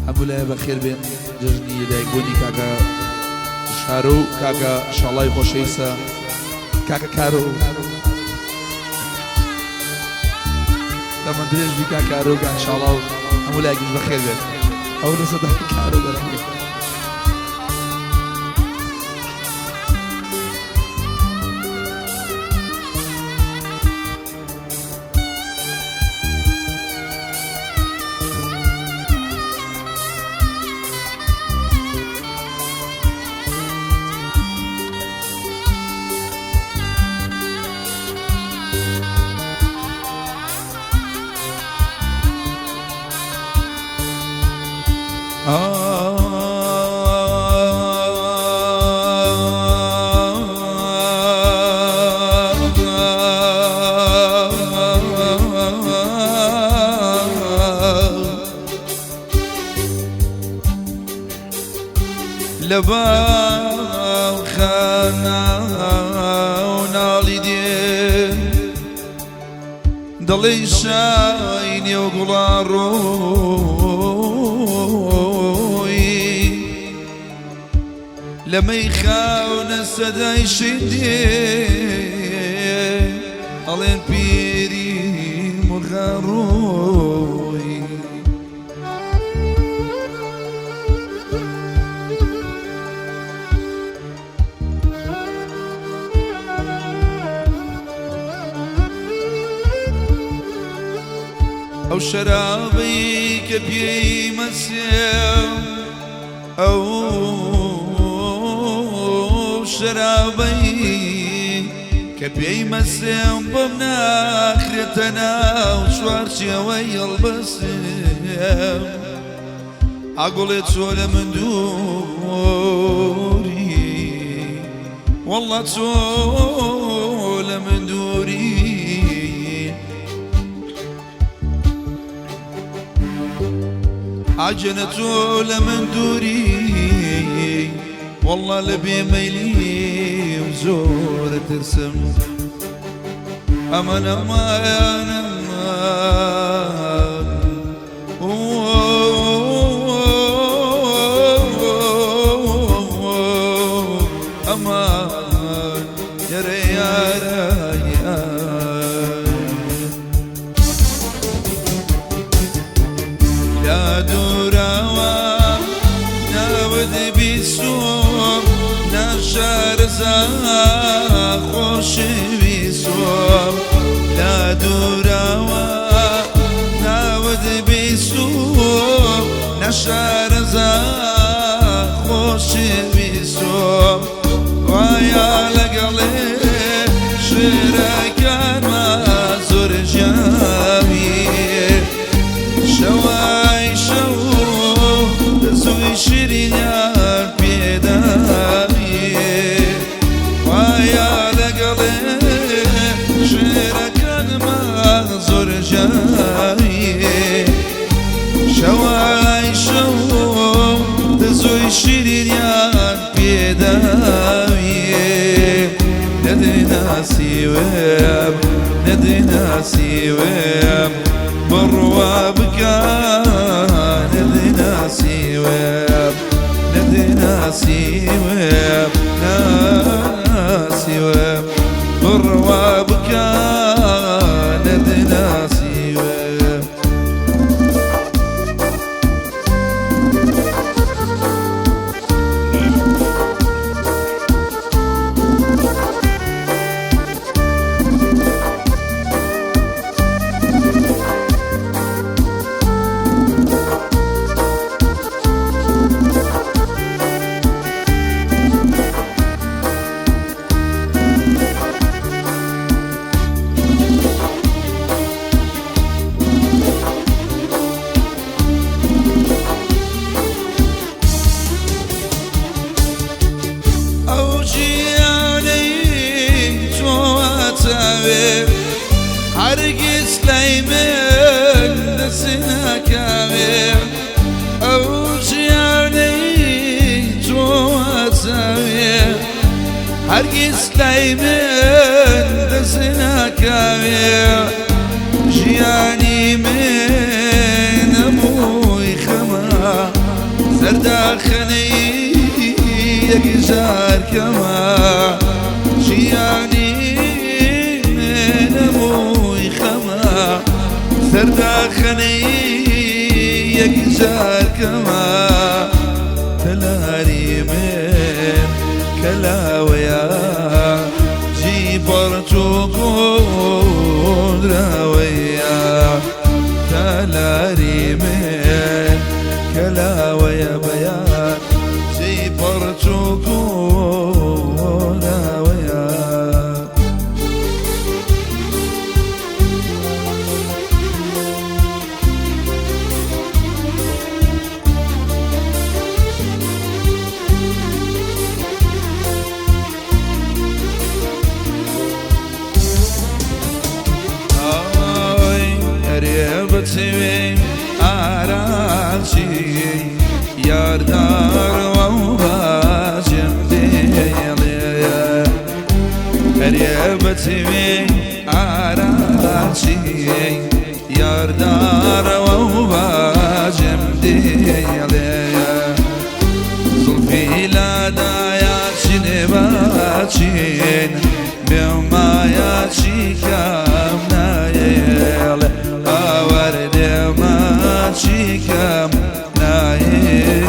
هەموو لایە بەخێر بێن جژنی لایەکبوونی کاکە شارۆ و کاکە شاڵای خۆشەویستە کاکە کارۆ دەمە درێژبی کاکە کارۆ و کاکە شاڵا و هەموو لایەکیش بەخێر بێن ئەو لەسەدا کارۆ بەرەنگێ لباو خانا ونالي دين ضلي شايني وقلاروي لما يخاون السداي شدين ألين بيري مغاروي أو شرابي كبي مسيم أو شرابي كبي مسيم بمنا آخرتنا وشوارشي ويا البسيم عقلت سولة من دوري والله سولة من دوري عجنت لمن دوري والله لبي ميلي وزور ترسم أمان أمان أمان أمان يا ريال لا دراوة ناود بيسوم نشار خوش بيسوم لا دراوة ناود بيسوم نشار خوش بيسوم ويا لقلي شركان ما زور جامي شواي شو زوي شريان بيدامي ويا لقلي شركان ما زور جامي شواي شو زوي شريان بيدامي ندينا سيوام ندينا سيوام بالروابك ندينا سيواب ندينا سيواب سيواب بالروابك ندينا سيواب هرگز لیمن دسنا کامل او جیانی تو اتاوی هرگز لیمن دسنا کامل جیانی من موی خما جار كما جياني من أبوي خما سرداخني يكجار كما تلاري من كلاويا جيبرتو قدراويا تلاري من كلاويا بيان جيبرتو قدراويا ريبتي أراجي ياردار وواجم ديلي ريبتي أراجي ياردار وواجم ديلي زلفي لا داياتشين باتشين بما ياتشي كامنا يلي أورد ما تشيكم نايلي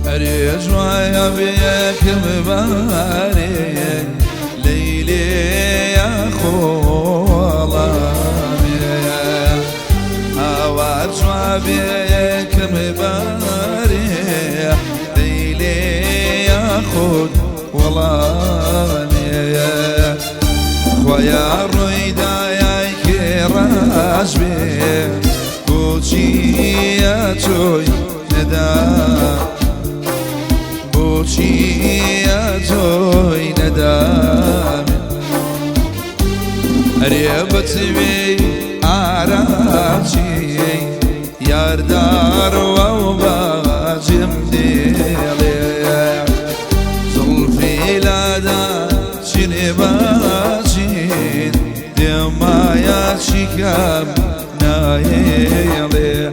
أريجوا بيك مباري ليلي يا خولامي أوارجوا بيك مباري ليلي يا خود ولامي خويا رويدا يا كراجبي بوشي يا توي ندا بوشي يا توي ندام ريبتي عراجي ياردار وواجم ديلي زلفي لادا شنباجين ديما يا شكام نايلي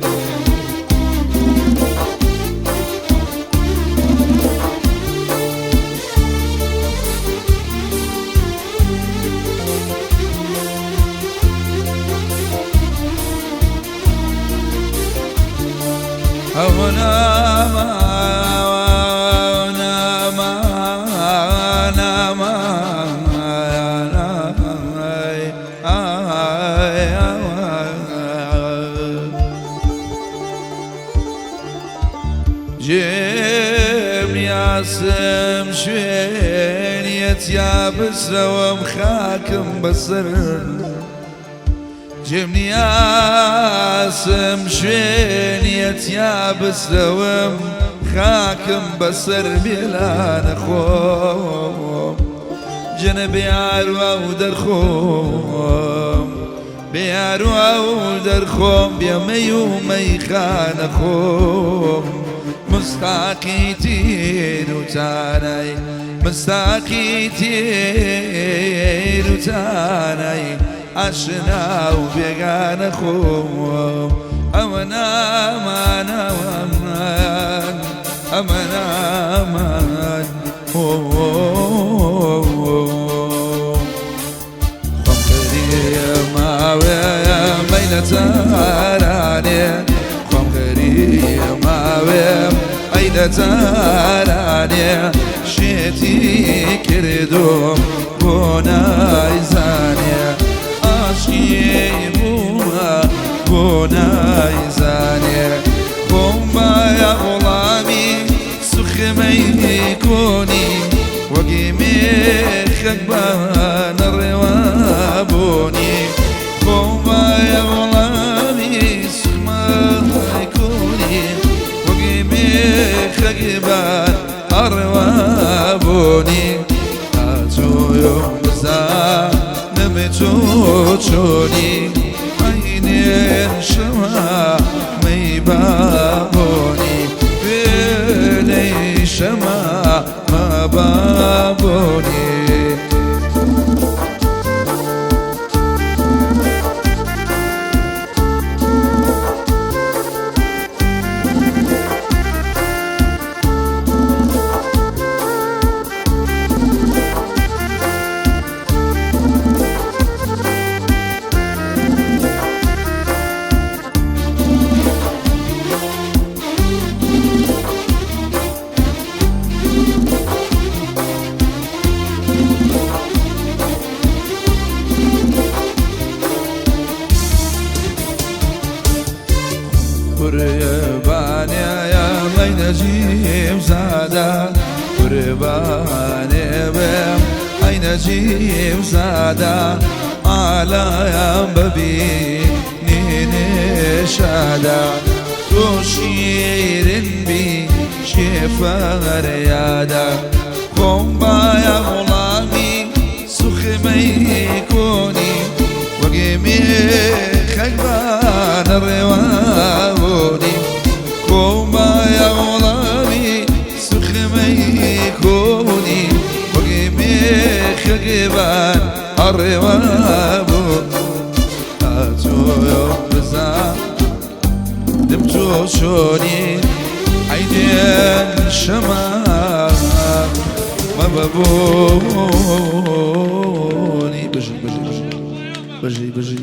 جيم ياسم شوين يتيابس ومخاكم بصر جيم ياسم شوين يتيابس ومخاكم بصر بلا نخوم جنبي عروة ودرخوم بيعروة ودرخوم بيمي ومي خانخوم مستاقيتين وتاني مستاقيتين وتاني عشنا وبيغان خوم أمنا أمنا أمان أمنا أمان خمري ما ويا ميلة تاراني خمري ما ويا تاراني شيتي كردو بونايزاني عشقي بوما بونايزاني بوما يا غلامي سخمي كوني وقيمي خكبان الروابوني بوما يا غلامي خقبان أروابوني أتو يوم زانم توچوني عيني شما ميبابوني بلي شما ما بابوني قربان يا الله نجيب زادا قربان بهم أي نجيب زادا على يا ببي نيني شادا تشير بي شفا ريادا قم يا غلامي سخمي كوني وقيمي خقبان الروابوني كوما يا غلامي سخمي كوني وقيمي خقبان الروابوني أتو يوم بزا دمتو شوني عيدين شمال ما بابوني بجي